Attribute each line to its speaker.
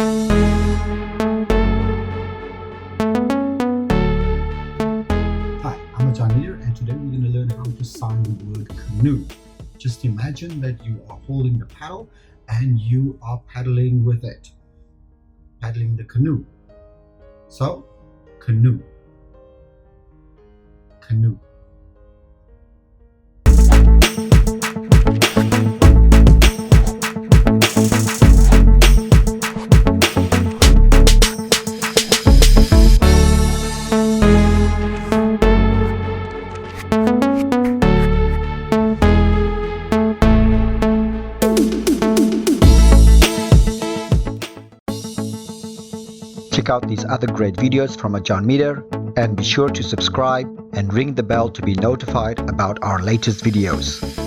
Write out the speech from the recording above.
Speaker 1: Hi, I'm Ajarn Mieder, and today we're going to learn how to sound the word canoe. Just imagine that you are holding the paddle and you are paddling with it, paddling the canoe. So, canoe, canoe.
Speaker 2: Check out these other great videos from Ajarn Mieder and be sure to subscribe and ring the bell to be notified about our latest videos.